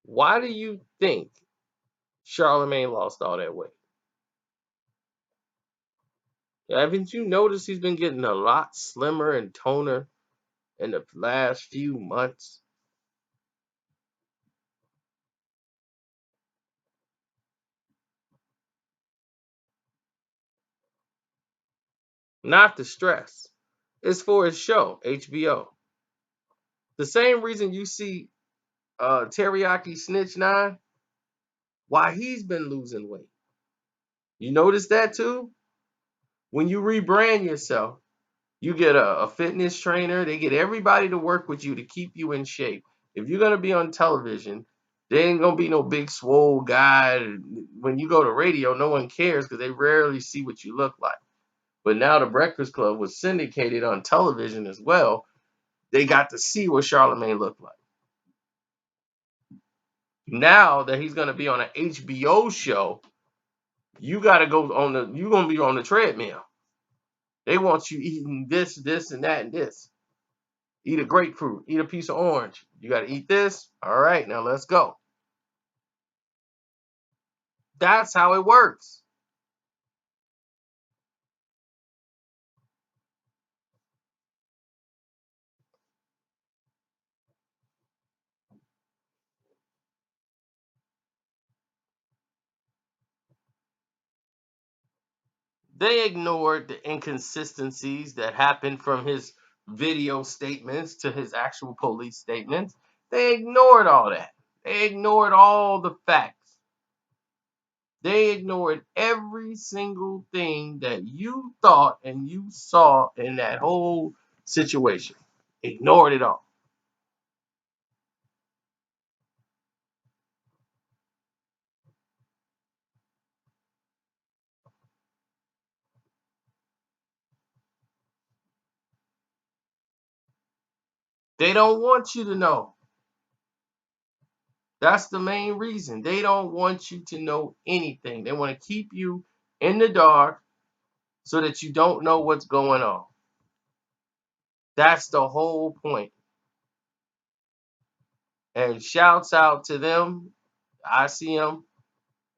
Why do you think Charlamagne lost all that weight? Haven't you noticed he's been getting a lot slimmer and toner in the last few months? Not the stress. It's for his show, HBO. The same reason you see Teriyaki Snitch 9, why he's been losing weight. You notice that too? When you rebrand yourself, you get a fitness trainer, they get everybody to work with you to keep you in shape. If you're gonna be on television, there ain't gonna be no big swole guy. When you go to radio, no one cares because they rarely see what you look like. But now the Breakfast Club was syndicated on television as well. They got to see what Charlamagne looked like. Now that he's gonna be on an HBO show, you gotta go on the you're gonna be on the treadmill. They want you eating this, this, and that, and this. Eat a grapefruit, eat a piece of orange. You gotta eat this. All right, now let's go. That's how it works. They ignored the inconsistencies that happened from his video statements to his actual police statements. They ignored all that. They ignored all the facts. They ignored every single thing that you thought and you saw in that whole situation. Ignored it all. They don't want you to know. That's the main reason. They don't want you to know anything. They want to keep you in the dark so that you don't know what's going on. That's the whole point. And shouts out to them. I see them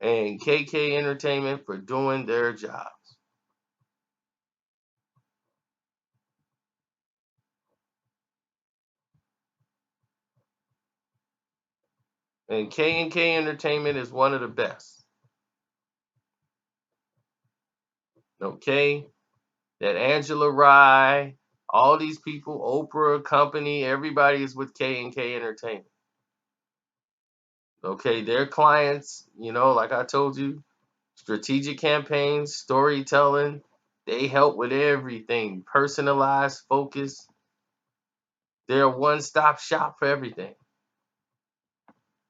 and KK Entertainment for doing their jobs. And K Entertainment is one of the best. Okay? That Angela Rye, all these people, Oprah Company, everybody is with K Entertainment. Okay, their clients, like I told you, strategic campaigns, storytelling, they help with everything. Personalized focus. They're a one-stop shop for everything.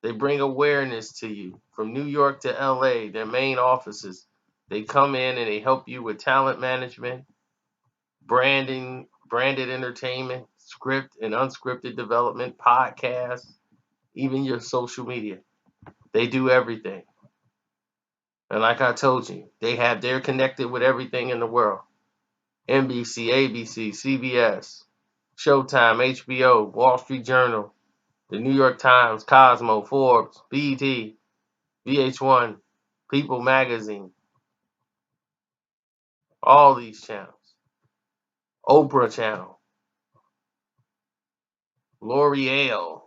They bring awareness to you from New York to LA, their main offices. They come in and they help you with talent management, branding, branded entertainment, script and unscripted development, podcasts, even your social media. They do everything. And like I told you, they're connected with everything in the world. NBC, ABC, CBS, Showtime, HBO, Wall Street Journal, the New York Times, Cosmo, Forbes, BET, VH1, People Magazine, all these channels. Oprah Channel, L'Oreal,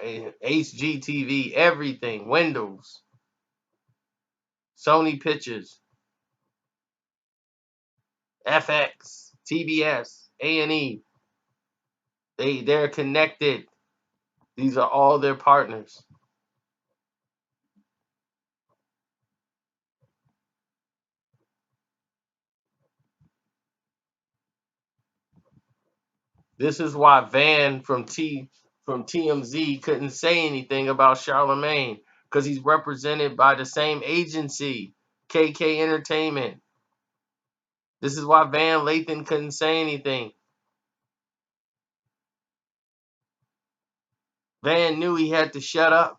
HGTV, everything, Windows, Sony Pictures, FX, TBS, A&E. They're connected. These are all their partners. This is why Van from TMZ couldn't say anything about Charlamagne because he's represented by the same agency, KK Entertainment. This is why Van Lathan couldn't say anything. Van knew he had to shut up.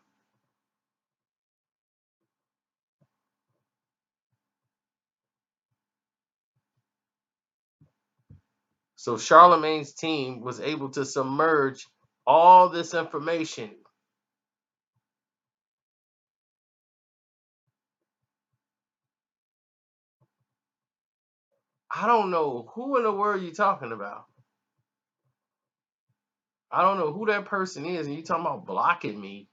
So Charlemagne's team was able to submerge all this information I don't know who in the world you talking about. I don't know who that person is, and you talking about blocking me.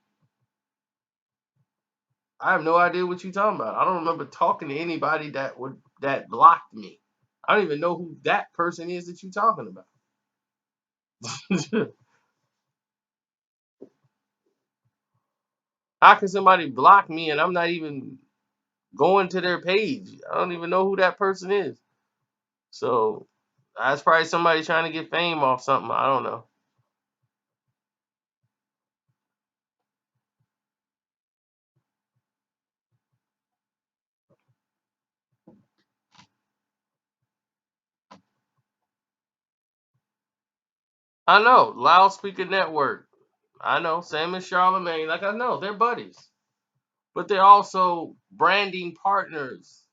I have no idea what you talking about. I don't remember talking to anybody that blocked me. I don't even know who that person is that you talking about. How can somebody block me and I'm not even going to their page? I don't even know who that person is. So that's probably somebody trying to get fame off something. I don't know. I know. Loudspeaker Network. I know. Same as Charlamagne. Like I know. They're buddies. But they're also branding partners.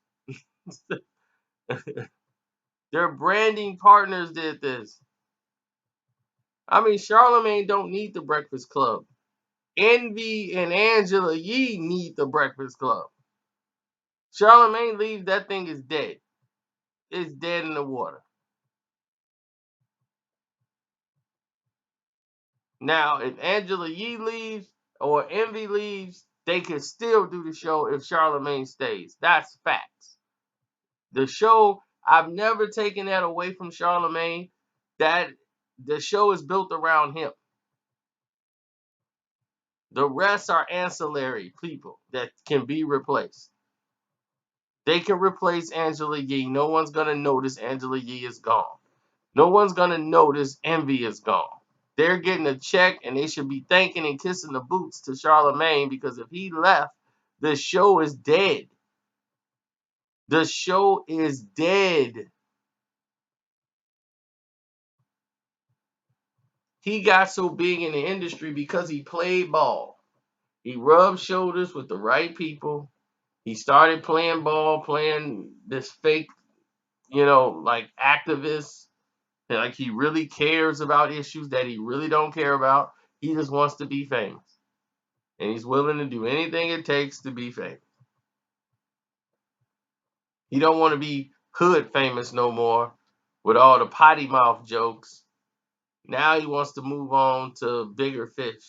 Their branding partners did this. I mean, Charlamagne don't need the Breakfast Club. Envy and Angela Yee need the Breakfast Club. Charlamagne leaves, that thing is dead. It's dead in the water. Now, if Angela Yee leaves or Envy leaves, they can still do the show if Charlamagne stays. That's facts. The show, I've never taken that away from Charlamagne. That the show is built around him. The rest are ancillary people that can be replaced. They can replace Angela Yee. No one's gonna notice Angela Yee is gone. No one's gonna notice Envy is gone. They're getting a check and they should be thanking and kissing the boots to Charlamagne because if he left, the show is dead. The show is dead. He got so big in the industry because he played ball. He rubbed shoulders with the right people. He started playing ball, playing this fake, like activist. Like he really cares about issues that he really don't care about. He just wants to be famous. And he's willing to do anything it takes to be famous. He don't want to be hood famous no more with all the potty mouth jokes. Now he wants to move on to bigger fish.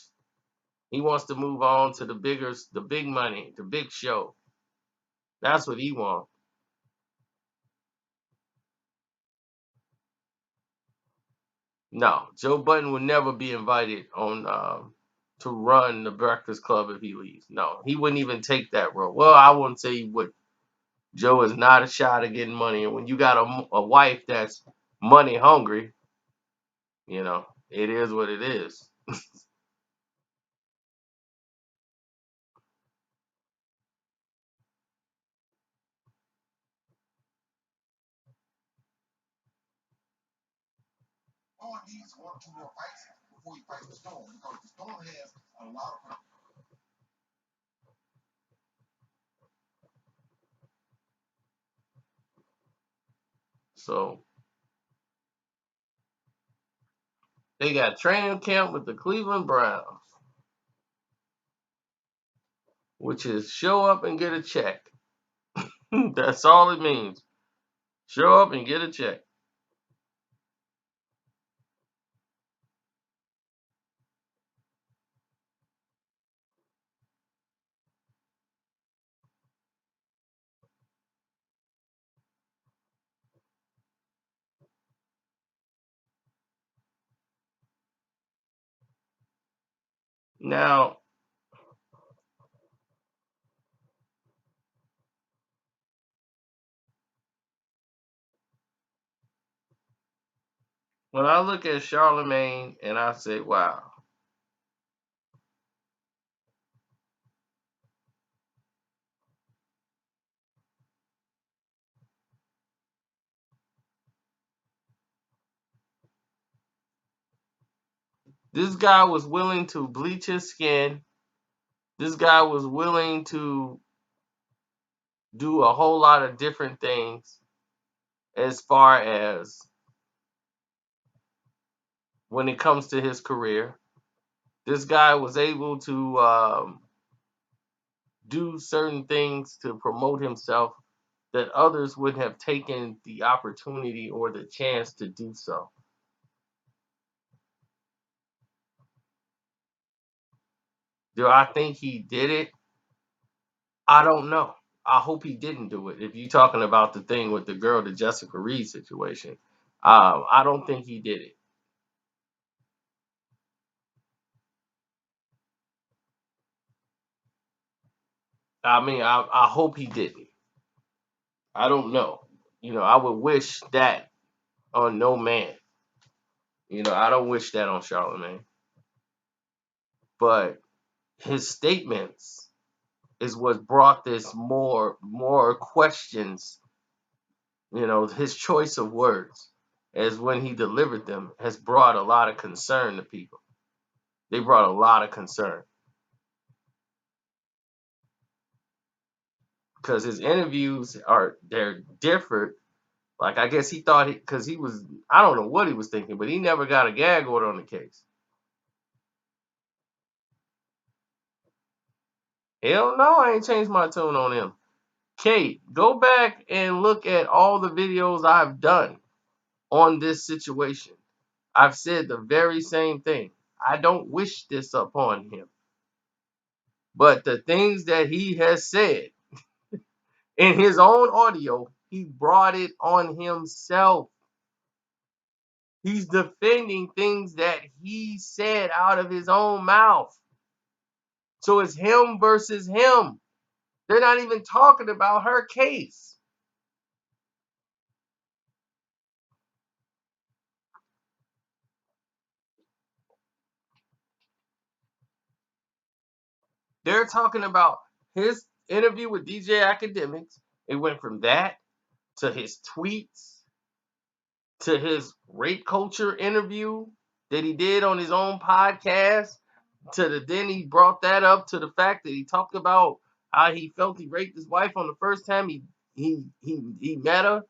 He wants to move on to the big money, the big show. That's what he wants. No, Joe Budden would never be invited on to run the Breakfast Club if he leaves. No, he wouldn't even take that role. Well, I wouldn't say he would. Joe is not a shot at getting money, and when you got a wife that's money hungry, it is what it is. So they got training camp with the Cleveland Browns, which is show up and get a check. That's all it means. Show up and get a check. Now, when I look at Charlemagne and I say, wow, this guy was willing to bleach his skin. This guy was willing to do a whole lot of different things as far as when it comes to his career. This guy was able to do certain things to promote himself that others would have taken the opportunity or the chance to do so. Do I think he did it? I don't know. I hope he didn't do it. If you're talking about the thing with the girl, the Jessica Reed situation, I don't think he did it. I mean, I hope he didn't. I don't know. I would wish that on no man. I don't wish that on Charlamagne. But his statements is what brought this more questions. His choice of words as when he delivered them has brought a lot of concern to people. They brought a lot of concern because his interviews they're different. Like I guess he thought because he was I don't know what he was thinking, but he never got a gag order on the case. Hell no, I ain't changed my tune on him. Kate, go back and look at all the videos I've done on this situation. I've said the very same thing. I don't wish this upon him. But the things that he has said in his own audio, he brought it on himself. He's defending things that he said out of his own mouth. So it's him versus him. They're not even talking about her case. They're talking about his interview with DJ Academics. It went from that to his tweets to his rape culture interview that he did on his own podcast. Then he brought that up to the fact that he talked about how he felt he raped his wife on the first time he met her.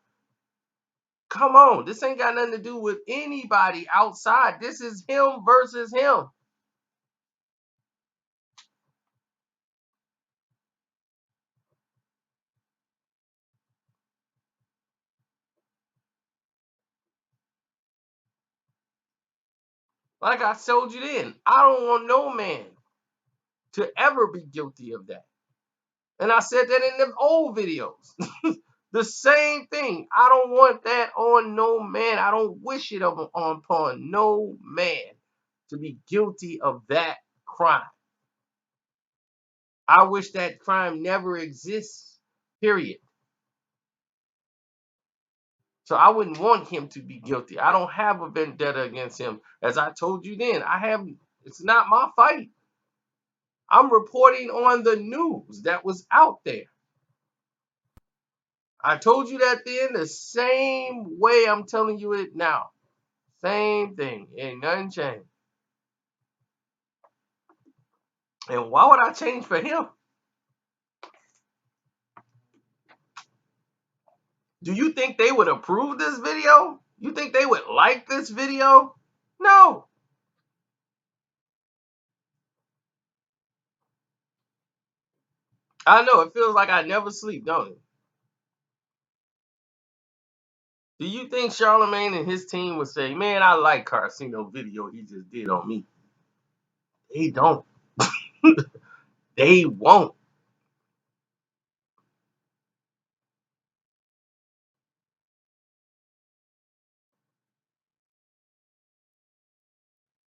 Come on, this ain't got nothing to do with anybody outside. This is him versus him. Like I told you then, I don't want no man to ever be guilty of that. And I said that in them old videos. The same thing. I don't want that on no man. I don't wish it upon no man to be guilty of that crime. I wish that crime never exists, period. So I wouldn't want him to be guilty. I don't have a vendetta against him. As I told you then, it's not my fight. I'm reporting on the news that was out there. I told you that then the same way I'm telling you it now. Same thing. Ain't nothing changed. And why would I change for him? Do you think they would approve this video? You think they would like this video? No. I know it feels like I never sleep, don't it? Do you think Charlamagne and his team would say, "Man, I like Carcino video he just did on me"? They don't. They won't.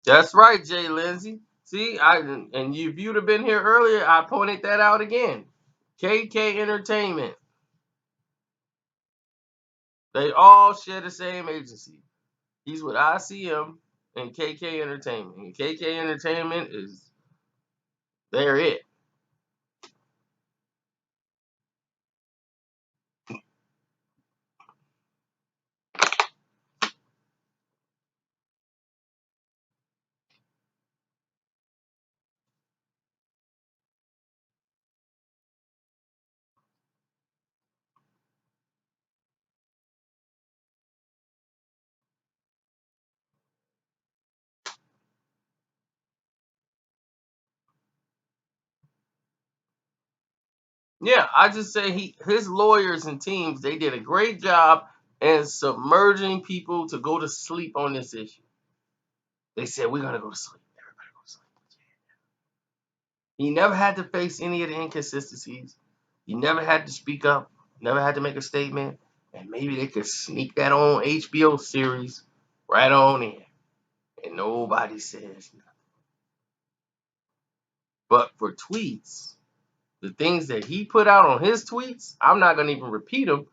That's right, Jay Lindsay. See, if you'd have been here earlier, I pointed that out again. KK Entertainment. They all share the same agency. He's with ICM and KK Entertainment. And KK Entertainment is they're it. Yeah, I just say his lawyers and teams, they did a great job in submerging people to go to sleep on this issue. They said we're gonna go to sleep. Everybody go to sleep. He never had to face any of the inconsistencies. He never had to speak up, never had to make a statement, and maybe they could sneak that on HBO series right on in, and nobody says nothing. But for tweets, the things that he put out on his tweets, I'm not gonna even repeat them.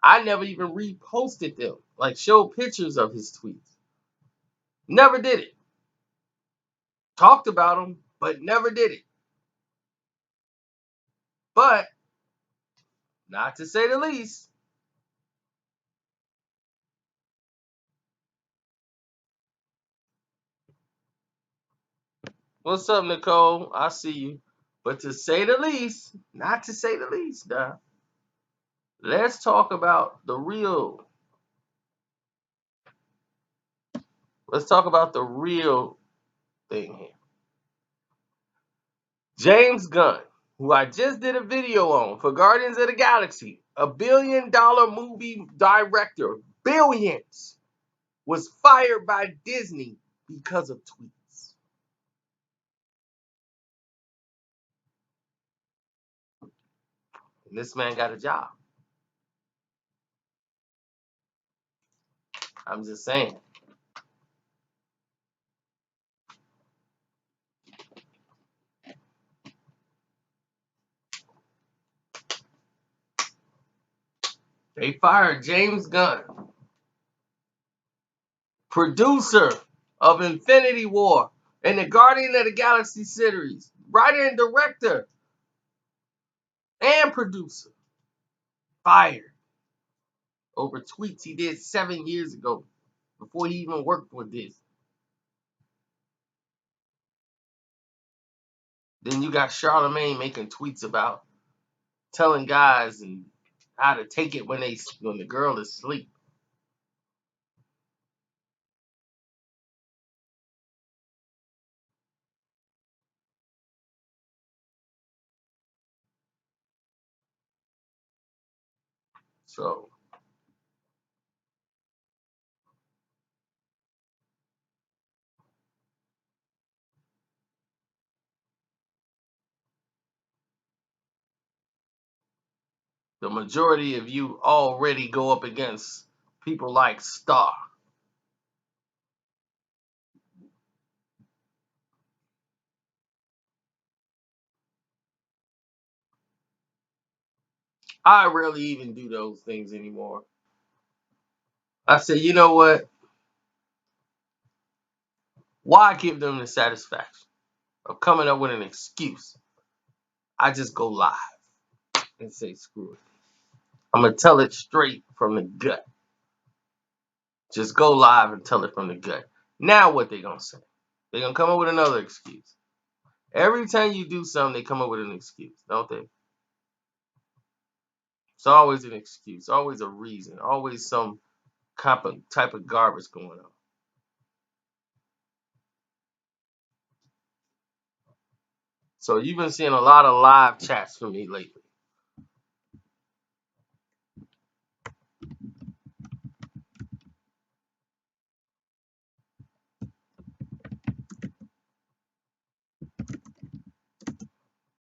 I never even reposted them, like show pictures of his tweets. Never did it. Talked about them, but never did it. But not to say the least, what's up, Nicole? I see you. But to say the least, not to say the least, let's talk about the real. Let's talk about the real thing here. James Gunn, who I just did a video on for Guardians of the Galaxy, $1 billion movie director, billions, was fired by Disney because of tweets. And this man got a job. I'm just saying. They fired James Gunn, producer of Infinity War and the Guardian of the Galaxy series, writer and director and producer, fired over tweets he did 7 years ago before he even worked with this. Then you got Charlamagne making tweets about telling guys and how to take it when the girl is asleep. So the majority of you already go up against people like Star. I rarely even do those things anymore. I say, you know what? Why give them the satisfaction of coming up with an excuse? I just go live and say, screw it. I'm going to tell it straight from the gut. Just go live and tell it from the gut. Now what they going to say? They're going to come up with another excuse. Every time you do something, they come up with an excuse, don't they? It's always an excuse, always a reason, always some type of garbage going on. So you've been seeing a lot of live chats from me lately.